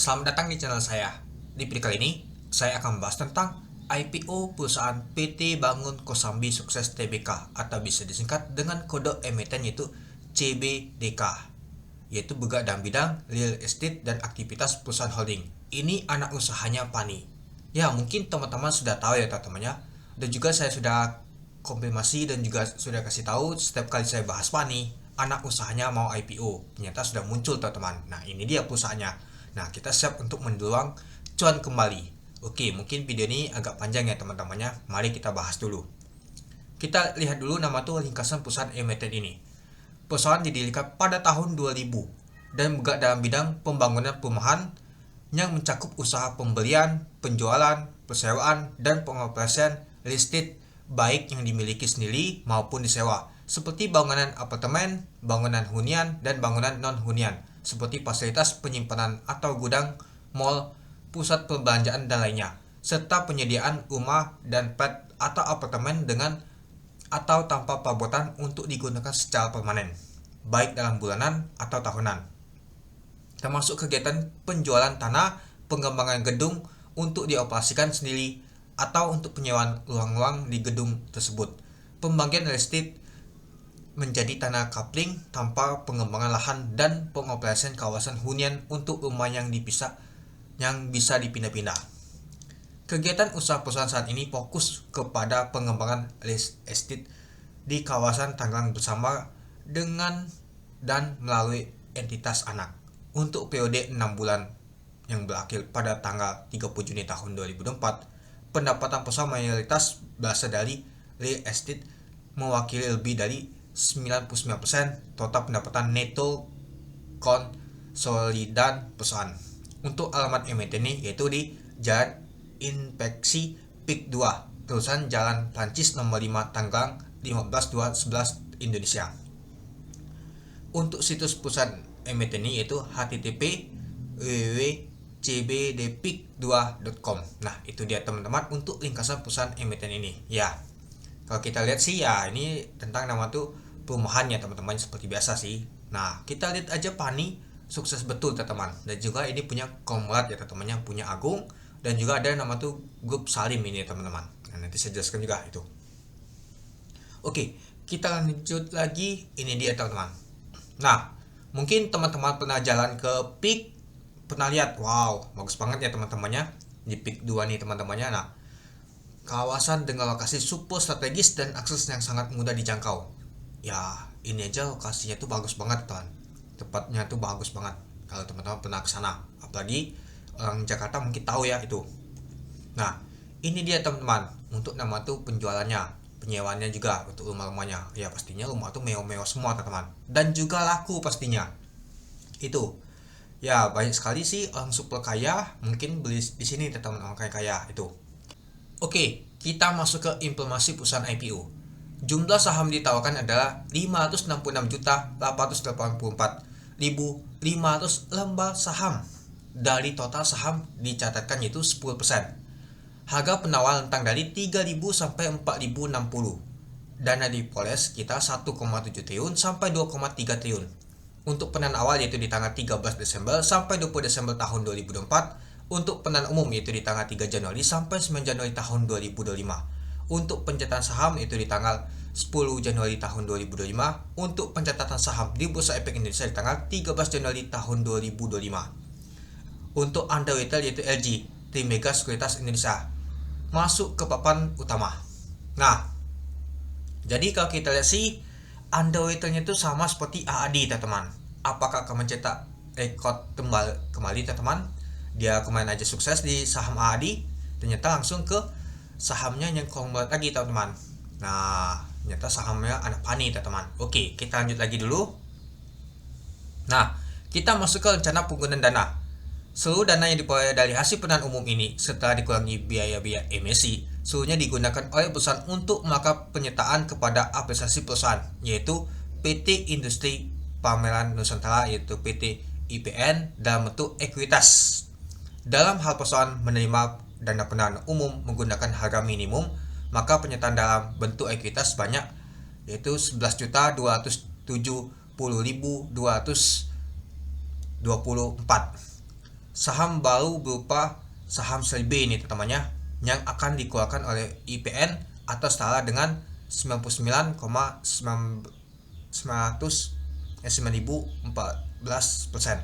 Selamat datang di channel saya. Di video kali ini, saya akan membahas tentang IPO perusahaan PT Bangun Kosambi Sukses Tbk atau bisa disingkat dengan kode emiten yaitu CBDK, yaitu bergerak dalam bidang real estate dan aktivitas perusahaan holding. Ini anak usahanya Pani. Ya, mungkin teman-teman sudah tahu ya teman-temannya. Dan juga saya sudah konfirmasi dan juga sudah kasih tahu setiap kali saya bahas Pani, anak usahanya mau IPO. Ternyata sudah muncul teman-teman. Nah, ini dia perusahaannya. Nah, kita siap untuk mendulang cuan kembali. Oke, mungkin video ini agak panjang ya teman-temannya. Mari kita bahas dulu. Kita lihat dulu nama tuh ringkasan perusahaan emiten ini. Perusahaan didirikan pada tahun 2000 dan bergerak dalam bidang pembangunan perumahan yang mencakup usaha pembelian, penjualan, persewaan, dan pengoperasian real estate baik yang dimiliki sendiri maupun disewa, seperti bangunan apartemen, bangunan hunian, dan bangunan non-hunian, seperti fasilitas penyimpanan atau gudang, mall, pusat perbelanjaan, dan lainnya, serta penyediaan rumah dan flat atau apartemen dengan atau tanpa perabotan untuk digunakan secara permanen, baik dalam bulanan atau tahunan, termasuk kegiatan penjualan tanah, pengembangan gedung untuk dioperasikan sendiri, atau untuk penyewaan ruang-ruang di gedung tersebut. Pembagian real estate menjadi tanah kapling tanpa pengembangan lahan dan pengoperasian kawasan hunian untuk rumah yang dipisah yang bisa dipindah-pindah. Kegiatan usaha perusahaan saat ini fokus kepada pengembangan real estate di kawasan Tangerang bersama dengan dan melalui entitas anak. Untuk periode 6 bulan yang berakhir pada tanggal 30 Juni tahun 2024, pendapatan perusahaan mayoritas berasal dari real estate mewakili lebih dari 99% total pendapatan neto konsolidan perusahaan. Untuk alamat emiten ini yaitu di Jalan Inspeksi Pik 2, terusan Jalan Prancis nomor 5 Tangerang 15211 Indonesia. Untuk situs perusahaan emiten ini yaitu http://www.cbdpic2.com. Nah, itu dia teman-teman untuk ringkasan perusahaan emiten ini. Ya, kalau kita lihat sih ya ini tentang nama tuh perumahan ya teman-teman, seperti biasa sih. Nah, kita lihat aja Pani sukses betul teman-teman. Dan juga ini punya konglomerat ya teman-teman, yang punya Agung, dan juga ada nama tuh grup Salim ini ya teman-teman. Nah, nanti saya jelaskan juga itu. Oke, kita lanjut lagi. Ini dia teman-teman. Nah, mungkin teman-teman pernah jalan ke Pik, pernah lihat, wow, bagus banget ya teman-temannya di Pik 2 nih teman-temannya. Nah, kawasan dengan lokasi super strategis dan akses yang sangat mudah dijangkau. Ya, ini aja lokasinya tuh bagus banget teman. Tempatnya tuh bagus banget. Kalau teman-teman pernah ke sana, apalagi orang Jakarta mungkin tahu ya itu. Nah, ini dia teman-teman untuk nama tuh penjualannya, penyewaannya juga untuk rumah-rumahnya. Ya pastinya rumah tuh mewah-mewah semua teman-teman, dan juga laku pastinya. Itu ya banyak sekali sih orang super kaya mungkin beli di sini teman-teman, orang kaya itu. Oke, kita masuk ke informasi perusahaan IPO. Jumlah saham ditawarkan adalah 566.884.500 lembar saham. Dari total saham dicatatkan yaitu 10%. Harga penawar rentang dari 3.000 sampai 4.060. Dana dipoles sekitar 1,7 triliun sampai 2,3 triliun. Untuk penahan awal yaitu di tanggal 13 Desember sampai 20 Desember tahun 2024. Untuk penahan umum yaitu di tanggal 3 Januari sampai 9 Januari tahun 2025. Untuk pencatatan saham yaitu di tanggal 10 Januari tahun 2025. Untuk pencatatan saham di Bursa Efek Indonesia di tanggal 13 Januari tahun 2025. Untuk underwriter yaitu LG, Trimega Sekuritas Indonesia, masuk ke papan utama. Nah, jadi kalau kita lihat sih underwriternya itu sama seperti AAD teman-teman. Apakah akan mencetak rekor kembali teman-teman? Dia kemarin aja sukses di saham AAD, ternyata langsung ke sahamnya yang konglomerat lagi teman-teman. Nah, ternyata sahamnya anak Pani teman-teman. Oke, kita lanjut lagi dulu. Nah, kita masuk ke rencana penggunaan dana. Seluruh dana yang diperoleh dari hasil penahan umum ini setelah dikurangi biaya-biaya emisi, seluruhnya digunakan oleh perusahaan untuk melakukan penyertaan kepada apresiasi perusahaan, yaitu PT Industri Pameran Nusantara yaitu PT IPN dalam bentuk ekuitas. Dalam hal perusahaan menerima dana penahan umum menggunakan harga minimum, maka penyertaan dalam bentuk ekuitas banyak yaitu 11.270.224. saham baru berupa saham seri B ini teman-temannya, yang akan dikeluarkan oleh IPN atau setara dengan 99,914%.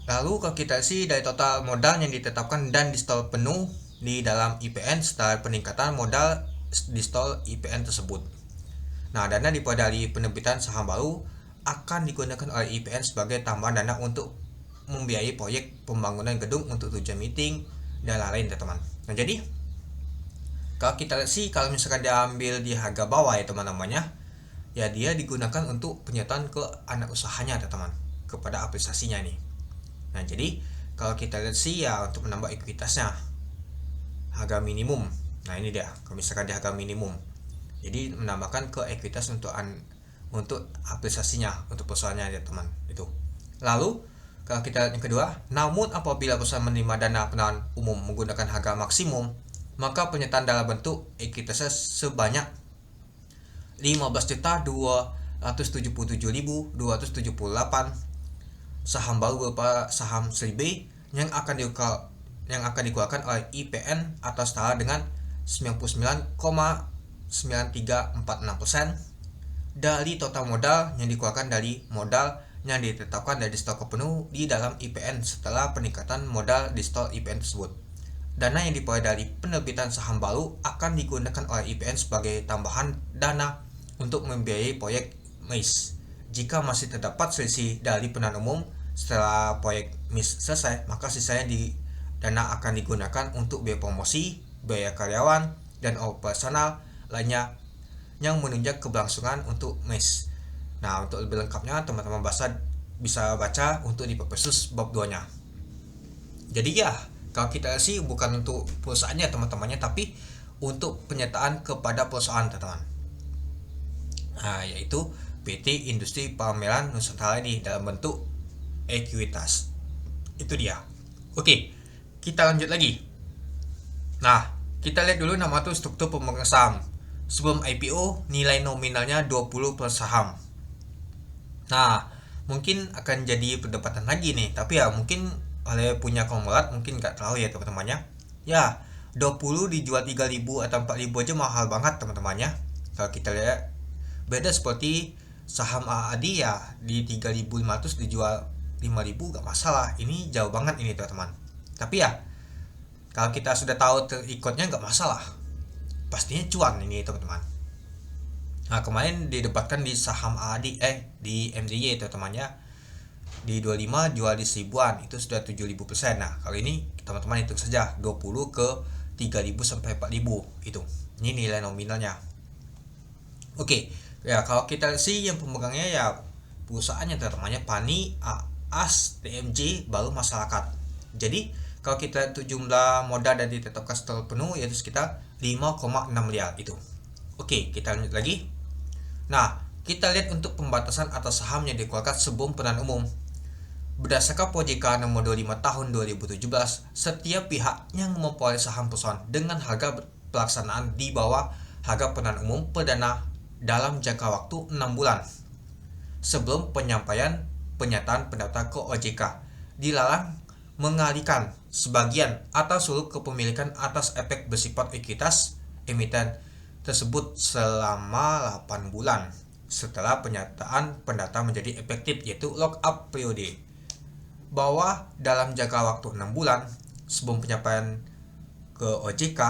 Lalu kalau kita sih dari total modal yang ditetapkan dan di store penuh di dalam IPN setara peningkatan modal di store IPN tersebut. Nah, dana diperoleh dari penerbitan saham baru akan digunakan oleh IPN sebagai tambahan dana untuk membiayai proyek pembangunan gedung untuk tujuan meeting dan lain-lain teman-teman. Nah, jadi kalau kita lihat sih, kalau misalkan diambil di harga bawah ya teman-temannya, ya dia digunakan untuk penyertaan ke anak usahanya teman-teman, kepada aplikasinya nih. Nah, jadi kalau kita lihat sih ya untuk menambah ekuitasnya harga minimum. Nah, ini dia kalau misalkan di harga minimum. Jadi menambahkan ke ekuitas untuk aplikasinya, untuk perusahaannya ya teman itu. Lalu kalau kita lihat yang kedua, namun apabila perusahaan menerima dana penawaran umum menggunakan harga maksimum, maka penyertaan dalam bentuk ekuitasnya sebanyak 15.277.278 saham baru berupa saham seri B yang akan dikeluarkan oleh IPN atau setara dengan 99,9346% dari total modal yang dikeluarkan dari modal yang ditetapkan dari stok penuh di dalam IPN setelah peningkatan modal di stok IPN tersebut. Dana yang diperoleh dari penerbitan saham baru akan digunakan oleh IPN sebagai tambahan dana untuk membiayai proyek MIS. Jika masih terdapat selisih dari penawaran umum setelah proyek MIS selesai, maka sisanya dana akan digunakan untuk biaya promosi, biaya karyawan, dan operasional lainnya yang menunjang keberlangsungan untuk MIS. Nah, untuk lebih lengkapnya teman-teman bisa baca untuk di Perpesus bab 2-nya. Jadi ya, kalau kita sih bukan untuk perusahaannya teman-temannya, tapi untuk penyertaan kepada perusahaan teman-teman. Nah, yaitu PT Industri Pameran Nusantara ini dalam bentuk ekuitas. Itu dia. Oke, kita lanjut lagi. Nah, kita lihat dulu nama tuh struktur pemegang saham. Sebelum IPO, nilai nominalnya 20 per saham. Nah, mungkin akan jadi perdebatan lagi nih, tapi ya mungkin oleh punya konglomerat mungkin nggak tahu ya teman-temannya. Ya, 20 dijual 3.000 atau 4.000 aja mahal banget teman-temannya. Kalau kita lihat beda seperti saham AAD ya di 3.500 dijual 5.000 gak masalah. Ini jauh banget ini teman-teman. Tapi ya kalau kita sudah tahu terikutnya gak masalah. Pastinya cuan ini teman-teman. Nah, kemarin didebatkan di saham AAD di MDY teman-temannya. Di 25 jual di 1000-an itu sudah 7.000%. Nah, kali ini teman-teman hitung saja 20 ke 3.000 sampai 4.000 itu. Ini nilai nominalnya. Oke. Ya, kalau kita sih yang pemegangnya ya perusahaannya teman-temannya PANI, AAS, TMJ, baru masyarakat. Jadi, kalau kita itu jumlah modal dan ditetapkan setelah penuh yaitu sekitar 5,6 miliar itu. Oke, kita lanjut lagi. Nah, kita lihat untuk pembatasan atas saham yang dikeluarkan sebelum penawaran umum. Berdasarkan POJK nomor 25 tahun 2017, setiap pihak yang memperoleh saham perusahaan dengan harga pelaksanaan di bawah harga penawaran umum perdana dalam jangka waktu 6 bulan sebelum penyampaian pernyataan pendaftaran ke OJK dilarang mengalihkan sebagian atau seluruh kepemilikan atas efek bersifat ekuitas emiten tersebut selama 8 bulan setelah pernyataan pendaftaran menjadi efektif, yaitu lock up periode, bahwa dalam jangka waktu 6 bulan sebelum penyampaian ke OJK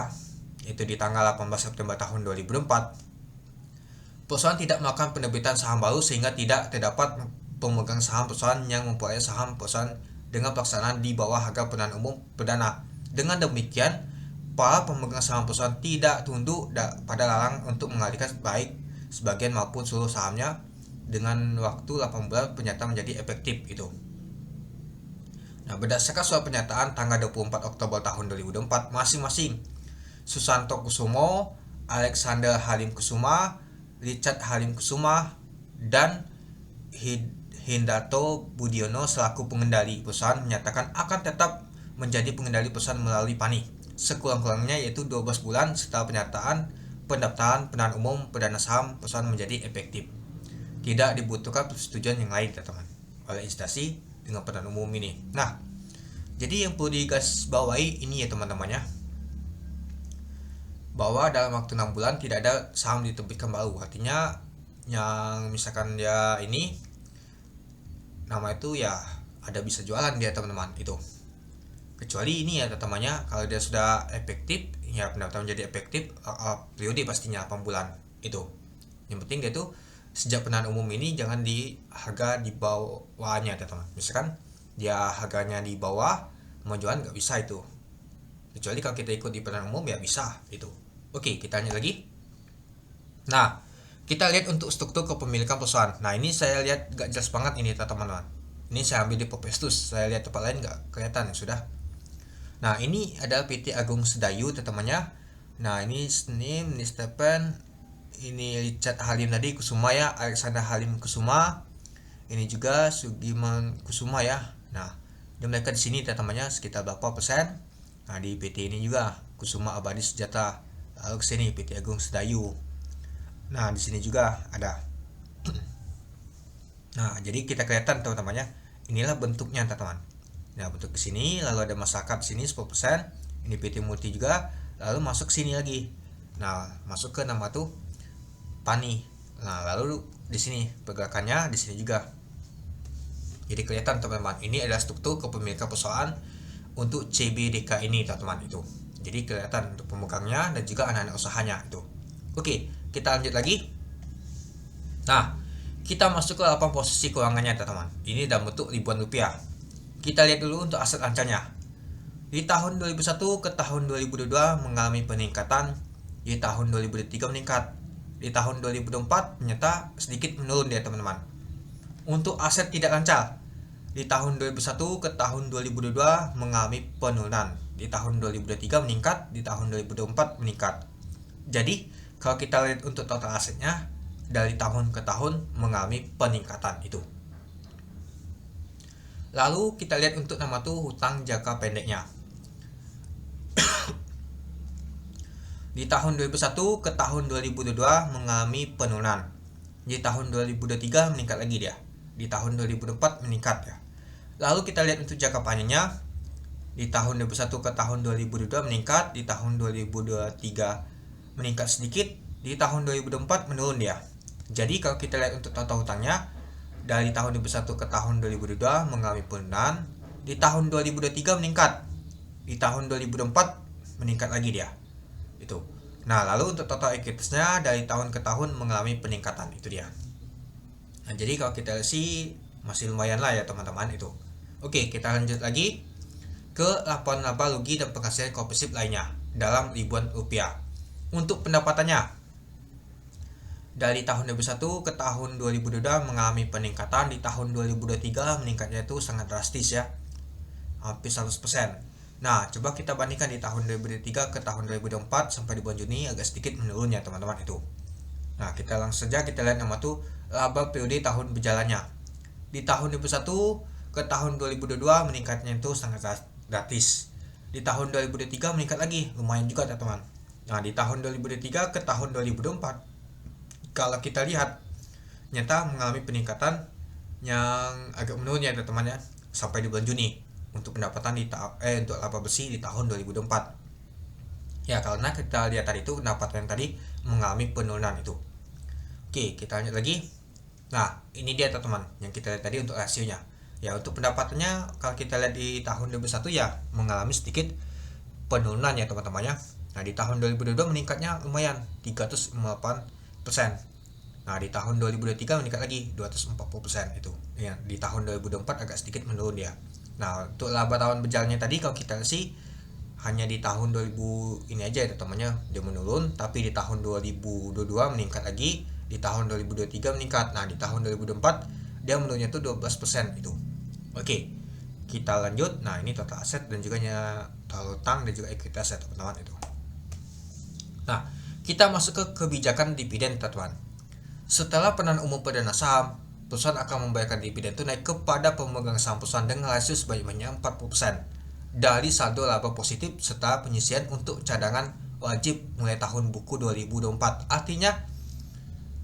yaitu di tanggal 18 September tahun 2004 perusahaan tidak melakukan penerbitan saham baru sehingga tidak terdapat pemegang saham perusahaan yang memperoleh saham perusahaan dengan pelaksanaan di bawah harga penawaran umum perdana. Dengan demikian, para pemegang saham perusahaan tidak tunduk pada larang untuk mengalihkan baik sebagian maupun seluruh sahamnya dengan waktu 8 bulan pernyataan menjadi efektif itu. Nah, berdasarkan surat pernyataan tanggal 24 Oktober tahun 2024, masing-masing Susanto Kusumo, Alexander Halim Kusuma, Richard Halim Kusuma, dan Hendarto Budiono selaku pengendali perusahaan menyatakan akan tetap menjadi pengendali perusahaan melalui PANI sekurang-kurangnya yaitu 12 bulan setelah pernyataan pendaftaran penawaran umum perdana saham perusahaan menjadi efektif. Tidak dibutuhkan persetujuan yang lain teman-teman oleh instansi dengan penawaran umum ini. Nah, Jadi yang perlu digarisbawahi ini ya teman-temannya, bahwa dalam waktu 6 bulan tidak ada saham diterbitkan baru. Artinya yang misalkan dia ini nama itu ya ada bisa jualan dia teman-teman itu. Kecuali ini ya teman-temannya, kalau dia sudah efektif ya pendapatan menjadi efektif periode pastinya 8 bulan itu. Yang penting dia tuh sejak penahanan umum ini jangan di harga di bawahnya teman-teman. Misalkan dia harganya di bawah mau jualan nggak bisa itu. Kecuali kalau kita ikut di penahanan umum ya bisa itu. Oke, kita lanjut lagi. Nah, kita lihat untuk struktur kepemilikan perusahaan. Nah, ini saya lihat gak jelas banget ini teman-teman. Ini saya ambil di Popestus, saya lihat tempat lain gak kelihatan ya sudah. Nah, ini adalah PT Agung Sedayu teman-temannya. Nah, ini Snim, ini Stephen, ini Richard Halim tadi Kusuma ya, Alexander Halim Kusuma. Ini juga Sugiman Kusuma ya. Nah, mereka di sini teman-temannya sekitar berapa persen. Nah, di PT ini juga Kusuma Abadi Sejahtera. Lalu ke sini PT Agung Sedayu. Nah, di sini juga ada. Nah, jadi kita kelihatan teman-temannya. Inilah bentuknya teman-teman. Nah, bentuk ke sini, lalu ada masyarakat di sini 10%. Ini PT Multi juga, lalu masuk sini lagi. Nah, masuk ke nama tuh Pani. Nah, lalu di sini pergerakannya di sini juga. Jadi kelihatan teman-teman, ini adalah struktur kepemilikan perusahaan untuk CBDK ini teman-teman itu. Jadi kelihatan untuk pemegangnya dan juga anak-anak usahanya itu. Oke, kita lanjut lagi. Nah, kita masuk ke 8 posisi keuangannya teman-teman. Ini dalam bentuk ribuan rupiah. Kita lihat dulu untuk aset rancanya. Di tahun 2001 ke tahun 2022 mengalami peningkatan. Di tahun 2003 meningkat. Di tahun 2024 ternyata sedikit menurun dia teman-teman. Untuk aset tidak lancar, di tahun 2001 ke tahun 2022 mengalami penurunan. Di tahun 2023 meningkat, di tahun 2024 meningkat. Jadi, kalau kita lihat untuk total asetnya, dari tahun ke tahun mengalami peningkatan itu. Lalu kita lihat untuk nama tuh hutang jangka pendeknya. Di tahun 2001 ke tahun 2022 mengalami penurunan. Di tahun 2023 meningkat lagi dia. Di tahun 2024 meningkat ya. Lalu kita lihat untuk jangka panjangnya. Di tahun 2001 ke tahun 2022 meningkat, di tahun 2023 meningkat sedikit, di tahun 2024 menurun dia. Jadi kalau kita lihat untuk total hutangnya, dari tahun 2001 ke tahun 2022 mengalami penurunan, di tahun 2023 meningkat, di tahun 2024 meningkat lagi dia. Itu. Nah, lalu untuk total ekuitasnya dari tahun ke tahun mengalami peningkatan, itu dia. Nah, jadi kalau kita lihat sih masih lumayan lah ya teman-teman itu. Oke, kita lanjut lagi ke laporan laba rugi dan penghasilan komprehensif lainnya dalam ribuan rupiah. Untuk pendapatannya, dari tahun 2001 ke tahun 2022 mengalami peningkatan, di tahun 2023 meningkatnya itu sangat drastis ya, hampir 100%. Nah, coba kita bandingkan di tahun 2023 ke tahun 2024 sampai di bulan Juni agak sedikit menurun ya teman-teman itu. Nah, kita langsung saja kita lihat nama tuh laba periode tahun berjalannya. Di tahun 2021 ke tahun 2022 meningkatnya itu sangat gratis. Di tahun 2023 meningkat lagi, lumayan juga teman-teman. Nah, di tahun 2023 ke tahun 2024 kalau kita lihat nyata mengalami peningkatan yang agak menurun ya teman-teman ya, sampai di bulan Juni untuk pendapatan untuk laba bersih di tahun 2024. Ya, karena kita lihat tadi itu pendapatan yang tadi mengalami penurunan itu. Oke, kita lanjut lagi. Nah, ini dia teman-teman yang kita lihat tadi untuk rasionya. Ya, untuk pendapatannya kalau kita lihat di tahun 2021 ya mengalami sedikit penurunan ya teman-teman ya. Nah, di tahun 2022 meningkatnya lumayan 358%. Nah, di tahun 2023 meningkat lagi 240% itu. Ya, di tahun 2024 agak sedikit menurun ya. Nah, untuk laba tahun berjalannya tadi kalau kita sih hanya di tahun 2000 ini aja ya teman-temannya dia menurun, tapi di tahun 2022 meningkat lagi, di tahun 2023 meningkat. Nah, di tahun 2024 dia menurunnya tuh 12% itu. Oke, kita lanjut. Nah, ini total aset dan juga total utang dan juga ekuitas ya teman-teman itu. Nah, kita masuk ke kebijakan dividen teman-teman. Setelah penahanan umum perdana saham, perusahaan akan membayarkan dividen tunai kepada pemegang saham perusahaan dengan rasio sebanyak-banyaknya 40% dari saldo laba positif serta penyisian untuk cadangan wajib mulai tahun buku 2024. Artinya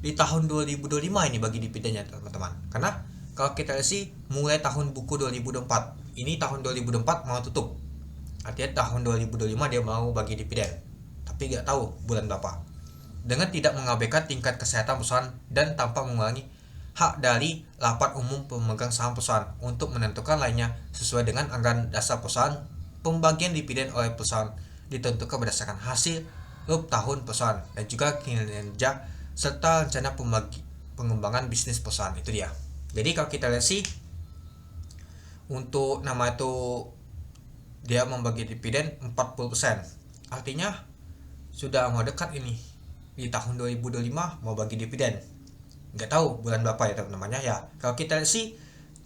di tahun 2025 ini bagi dividennya teman-teman. Karena kalau kita lihat sih mulai tahun buku 2024. ini tahun 2024 mau tutup. Artinya tahun 2025 dia mau bagi dividen. Tapi nggak tahu bulan berapa. Dengan tidak mengabaikan tingkat kesehatan perusahaan dan tanpa mengurangi hak dari rapat umum pemegang saham perusahaan untuk menentukan lainnya sesuai dengan anggaran dasar perusahaan. Pembagian dividen oleh perusahaan ditentukan berdasarkan hasil tahun perusahaan dan juga kinerja serta rencana pengembangan bisnis perusahaan. Itu dia. Jadi kalau kita lihat sih, untuk nama itu dia membagi dividen 40%. Artinya sudah mau dekat ini. Di tahun 2025 mau bagi dividen. Nggak tahu bulan berapa ya teman-temannya ya. Kalau kita lihat sih,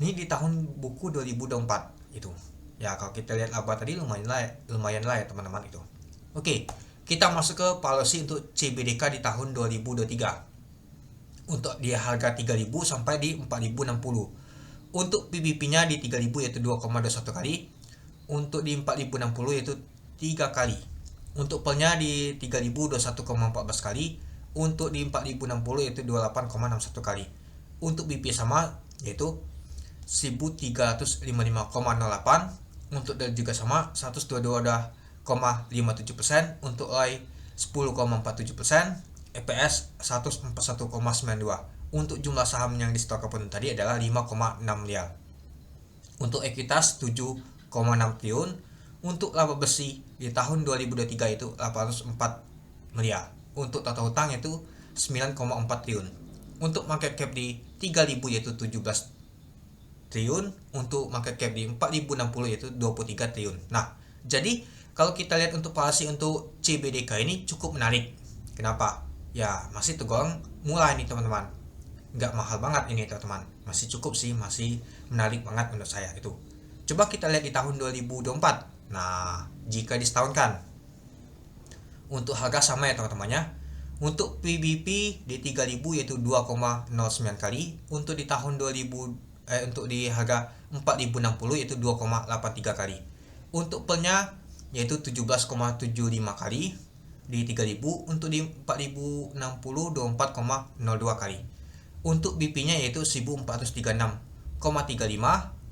ini di tahun buku 2024 itu. Ya kalau kita lihat apa tadi lumayan lah ya teman-teman itu. Oke, kita masuk ke policy untuk CBDK di tahun 2023. Untuk di harga 3.000 sampai di 4.060. Untuk PBP-nya di 3.000 yaitu 2,21 kali. Untuk di 4.060 yaitu 3 kali. Untuk pelnya di 3.000 21,14 kali. Untuk di 4.060 yaitu 28,61 kali. Untuk BP sama yaitu 1.355,08. Untuk del juga sama 122,57%. Untuk OI 10,47%. EPS 141,92. Untuk jumlah saham yang disetorkan tadi adalah 5,6 miliar. Untuk ekuitas 7,6 triliun. Untuk laba bersih di tahun 2023 itu 804 miliar. Untuk total hutang itu 9,4 triliun. Untuk market cap di 3.000 yaitu 17 triliun. Untuk market cap di 4.060 yaitu 23 triliun. Nah, jadi kalau kita lihat untuk policy untuk CBDK ini cukup menarik. Kenapa? Ya masih tergolong mulai nih teman-teman. Nggak mahal banget ini teman-teman. Masih cukup sih, masih menarik banget menurut saya itu. Coba kita lihat di tahun 2024. Nah, jika disetahunkan untuk harga sama ya teman-temannya. Untuk PBP di 3.000 yaitu 2,09 kali. Untuk di tahun untuk di harga 4.060 yaitu 2,83 kali. Untuk pelnya yaitu 17,75 kali di 3.000. Untuk di 4.060 24,02 kali. Untuk BP-nya yaitu 1.436,35.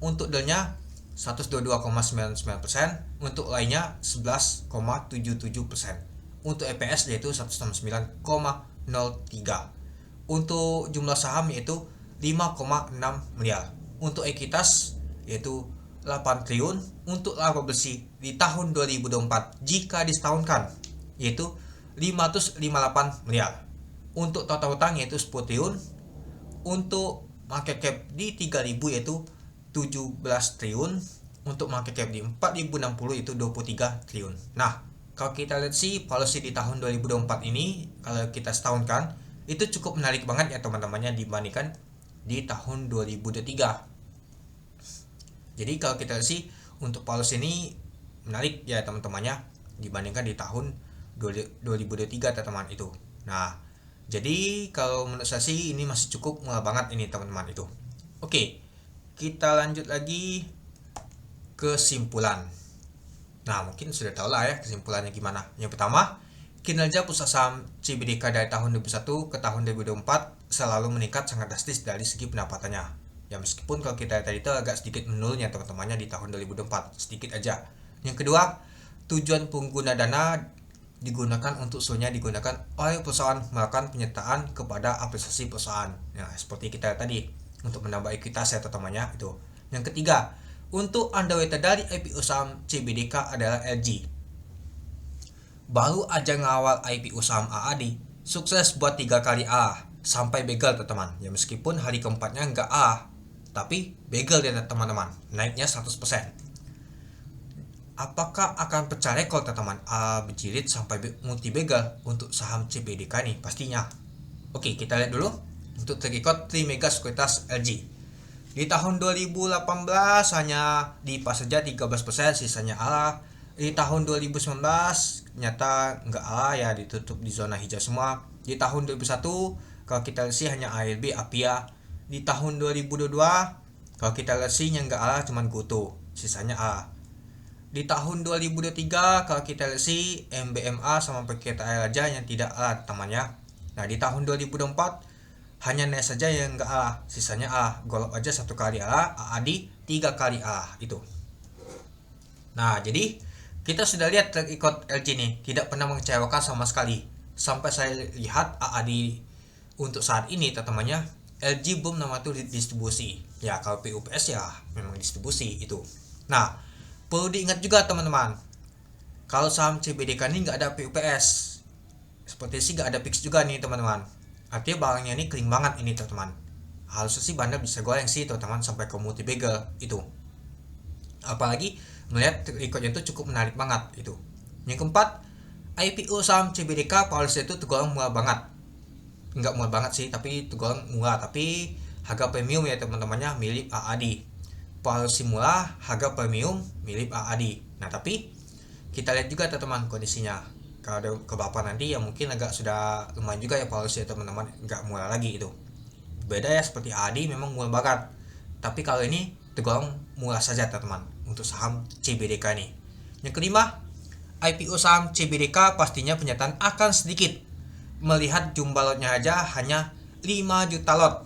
Untuk delnya 122,99%. Untuk lainnya 11,77%. Untuk EPS yaitu 169,03. Untuk jumlah saham yaitu 5,6 miliar. Untuk ekuitas yaitu 8 triliun. Untuk laba bersih di tahun 2024 jika disetahunkan yaitu 558 miliar. Untuk total hutang yaitu 10 triliun. Untuk market cap di 3.000 yaitu 17 triliun. Untuk market cap di 4.060 itu 23 triliun. Nah, kalau kita lihat sih policy di tahun 2024 ini, kalau kita setahunkan itu cukup menarik banget ya teman-temannya dibandingkan di tahun 2023. Jadi kalau kita lihat sih untuk policy ini menarik ya teman-temannya dibandingkan di tahun 2023 teman-teman itu. Nah, jadi kalau menurut saya sih ini masih cukup murah banget ini teman-teman itu. Oke, kita lanjut lagi kesimpulan. Nah, mungkin sudah tahu lah ya kesimpulannya gimana. Yang pertama, kinerja bursa saham CBDK dari tahun 2001 ke tahun 2024 selalu meningkat sangat drastis dari segi pendapatannya. Ya meskipun kalau kita tadi itu agak sedikit menurun ya teman-temannya di tahun 2024, sedikit aja. Yang kedua, tujuan pengguna dana digunakan untuk digunakan oleh perusahaan melakukan penyertaan kepada apresiasi perusahaan. Nah, seperti kita tadi untuk menambah ekuitas ya teman-temannya itu. Yang ketiga, untuk underwriter dari IPO saham CBDK adalah LG. Baru aja ngawal IPO saham AAD, sukses buat 3 kali A sampai begal teman-teman. Ya meskipun hari keempatnya nggak A, tapi begal ya teman-teman, naiknya 100%. Apakah akan pecah rekor teman-teman A berjilid sampai multi begal untuk saham CBDK nih pastinya. Oke, kita lihat dulu untuk terikot 3 mega sekuritas LG. Di tahun 2018 hanya dipas saja 13%, sisanya A. Di tahun 2019 ternyata nggak A ya, ditutup di zona hijau semua. Di tahun 2001 kalau kita lihat sih hanya ALB, Apia. Di tahun 2022 kalau kita lihat sih yang nggak A cuman Goto, sisanya A. Di tahun 2023 kalau kita lihat sih MBMA sama PKTL aja yang tidak A temannya. Nah di tahun 2024 hanya naik saja yang enggak A, sisanya A. Golok aja 1 kali A, AAD 3 kali A itu. Nah, jadi kita sudah lihat track record LG nih, tidak pernah mengecewakan sama sekali. Sampai saya lihat AAD untuk saat ini teman-temannya, LG belum nama tuh distribusi. Ya, kalau PUPS ya memang distribusi itu. Nah, perlu diingat juga teman-teman, kalau saham CBDK ini nggak ada PUPS. Seperti sih nggak ada fix juga nih teman-teman. Artinya barangnya ini kering banget ini teman-teman. Harusnya sih Bandar bisa goreng sih teman-teman sampai ke multi bagel itu. Apalagi melihat recordnya itu cukup menarik banget itu. Yang keempat, IPO saham CBDK policy itu tergolong murah banget. Enggak murah banget sih, tapi tergolong murah, tapi harga premium ya teman-temannya milik AAD. Policy murah, harga premium milik AAD. Nah, tapi kita lihat juga teman-teman kondisinya. Kalau ada ke bapak nanti ya mungkin agak sudah lumayan juga ya policy ya teman-teman, enggak murah lagi itu. Beda ya seperti AAD memang murah banget. Tapi kalau ini tergolong murah saja teman-teman untuk saham CBDK ini. Yang kelima, IPO saham CBDK pastinya penyataan akan sedikit. Melihat jumlah lotnya aja hanya 5 juta lot.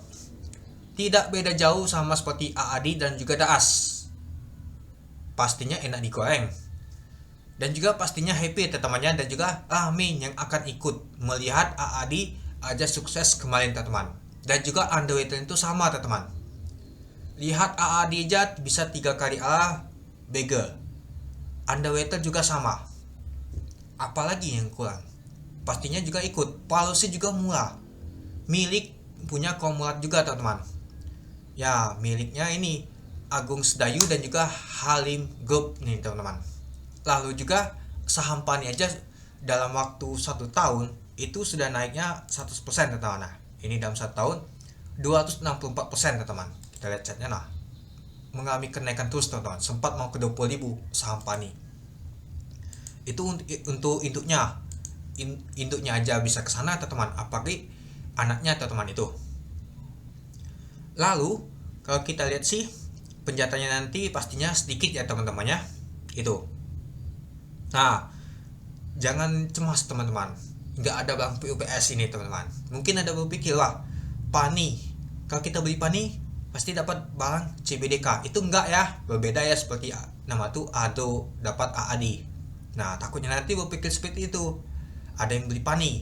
Tidak beda jauh sama seperti AAD dan juga DAAS. Pastinya enak digoreng. Dan juga pastinya happy teman-temannya dan juga Amin yang akan ikut melihat AAD aja sukses kemarin teman-teman. Dan juga underweight itu sama teman-teman. Lihat AAD aja bisa 3 kali ala bagel. Underweight juga sama. Apalagi yang kurang? Pastinya juga ikut. Policy juga murah. Milik punya Komlat juga teman-teman. Ya, miliknya ini Agung Sedayu dan juga Halim Group nih teman-teman. Lalu juga saham PANI aja dalam waktu 1 tahun itu sudah naiknya 100% teman-teman. Nah, ini dalam 1 tahun 264% teman-teman. Kita lihat chatnya nah. Mengalami kenaikan terus teman-teman. Sempat mau ke 20.000 saham PANI. Itu untuk induknya. Induknya aja bisa ke sana teman-teman. Apalagi anaknya teman-teman itu. Lalu kalau kita lihat sih penjataannya nanti pastinya sedikit ya teman-temannya. Itu. Nah, jangan cemas teman-teman. Nggak ada bang PUPS ini teman-teman. Mungkin ada berpikir wah PANI. Kalau kita beli PANI pasti dapat barang CBDK. Itu enggak ya. Berbeda ya seperti nama tuh ADO dapat AAD. Nah, takutnya nanti berpikir seperti itu. Ada yang beli PANI.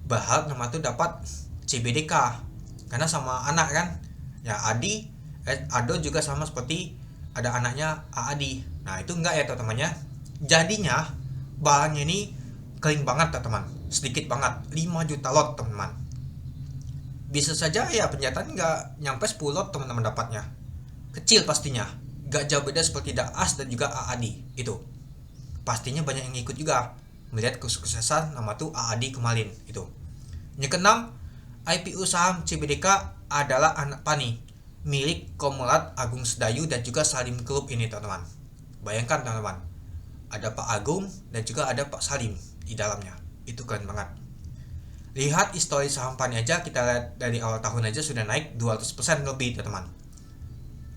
Berharap nama tuh dapat CBDK. Karena sama anak kan. Ya ADO juga sama seperti ada anaknya AAD. Nah, itu enggak ya teman-temannya. Jadinya barangnya ini kering banget teman-teman, sedikit banget 5 juta lot teman-teman. Bisa saja ya penjataan nggak nyampe 10 lot teman-teman dapatnya, kecil pastinya, nggak jauh beda seperti DAAS dan juga AAD itu. Pastinya banyak yang ikut juga melihat kesuksesan nama tuh AAD kemarin itu. Yang keenam, IPO saham CBDK adalah anak PANI milik Komlat Agung Sedayu dan juga Salim Group ini teman-teman. Bayangkan teman-teman, ada Pak Agung dan juga ada Pak Salim di dalamnya. Itu keren banget. Lihat histori saham PANI aja, kita lihat dari awal tahun aja sudah naik 200% lebih teman-teman.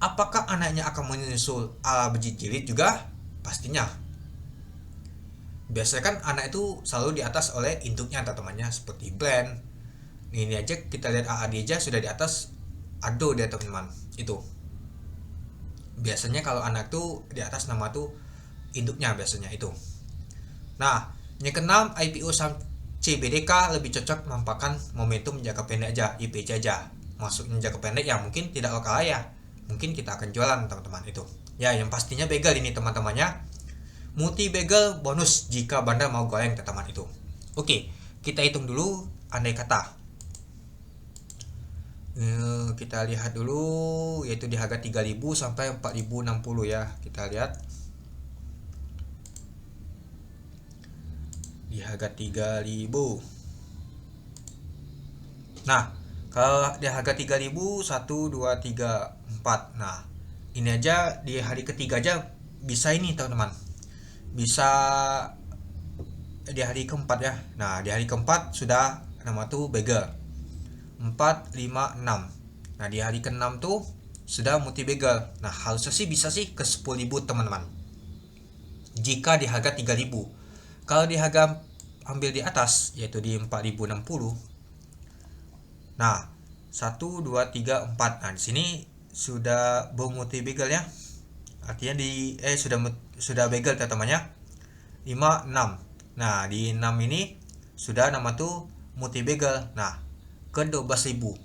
Apakah anaknya akan menyusul ala berjilid juga? Pastinya. Biasanya kan anak itu selalu di atas oleh induknya teman-temannya seperti brand. Ini aja kita lihat AAD aja sudah di atas ADO dia teman-teman. Itu. Biasanya kalau anak tuh di atas nama tuh induknya biasanya itu. Nah, yang keenam, IPO saham CBDK lebih cocok memanfaatkan momentum jangka pendek aja, IPC aja. Maksudnya jangka pendek ya mungkin tidak lokal ya. Mungkin kita akan jualan teman-teman itu. Ya, yang pastinya bagel ini teman-temannya. Multi bagel bonus jika Bandar mau goreng teman-teman itu. Oke, kita hitung dulu andai kata. Kita lihat dulu yaitu di harga 3.000 sampai 4.060 ya. Kita lihat di harga 3.000. Nah, kalau di harga 3.000 1 2 3 4. Nah, ini aja di hari ketiga aja bisa ini teman-teman. Bisa di hari keempat ya. Nah, di hari keempat sudah nama tuh bagel 4 5 6. Nah, di hari ke-6 tuh sudah multi bagel. Nah, harusnya sih bisa sih ke 10.000 teman-teman. Jika di harga 3.000. Kalau di harga ambil di atas yaitu di 4.060. Nah, 1 2 3 4. Nah, di sini sudah multi bagel ya. Artinya sudah sudah begal teman-temannya. 5, 6. Nah, di 6 ini sudah nama tuh multi begal. Nah, ke 12.000.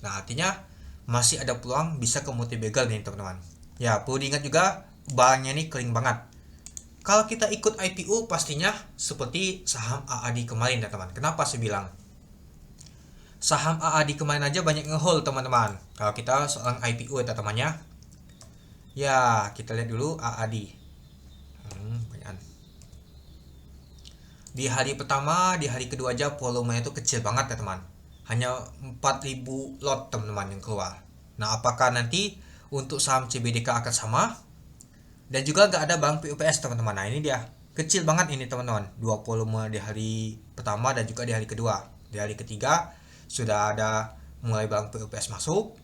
Nah, artinya masih ada peluang bisa ke multi begal nih teman-teman. Ya, perlu diingat juga bahannya ini kering banget. Kalau kita ikut IPO pastinya seperti saham AAD kemarin ya teman. Kenapa saya bilang? Saham AAD kemarin aja banyak ngehold teman-teman. Kalau kita seorang IPO ya temannya. Ya, kita lihat dulu AAD. Banyak. Di hari pertama, di hari kedua aja volumenya itu kecil banget ya teman. Hanya 4.000 lot teman-teman yang keluar. Nah, apakah nanti untuk saham CBDK akan sama? Dan juga nggak ada bank PUPS teman-teman. Nah, ini dia. Kecil banget ini teman-teman. Dua volume di hari pertama dan juga di hari kedua. Di hari ketiga sudah ada mulai bank PUPS masuk.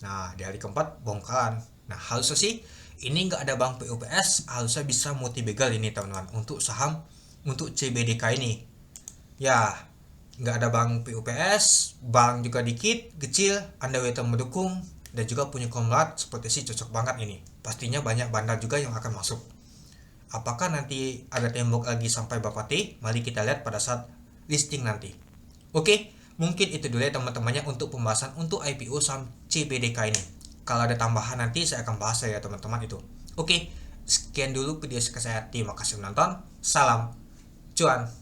Nah, di hari keempat bongkaran. Nah, harusnya sih ini nggak ada bank PUPS, harusnya bisa multi begal ini teman-teman untuk saham untuk CBDK ini. Ya, nggak ada bank PUPS, bank juga dikit, kecil, underweight mendukung, dan juga punya konglomerat seperti sih cocok banget ini. Pastinya banyak bandar juga yang akan masuk. Apakah nanti ada tembok lagi sampai berapa T? Mari kita lihat pada saat listing nanti. Oke, mungkin itu dulu ya teman-temannya untuk pembahasan untuk IPO saham CBDK ini. Kalau ada tambahan nanti saya akan bahas ya teman-teman itu. Oke, sekian dulu video saya. Terima kasih menonton. Salam cuan.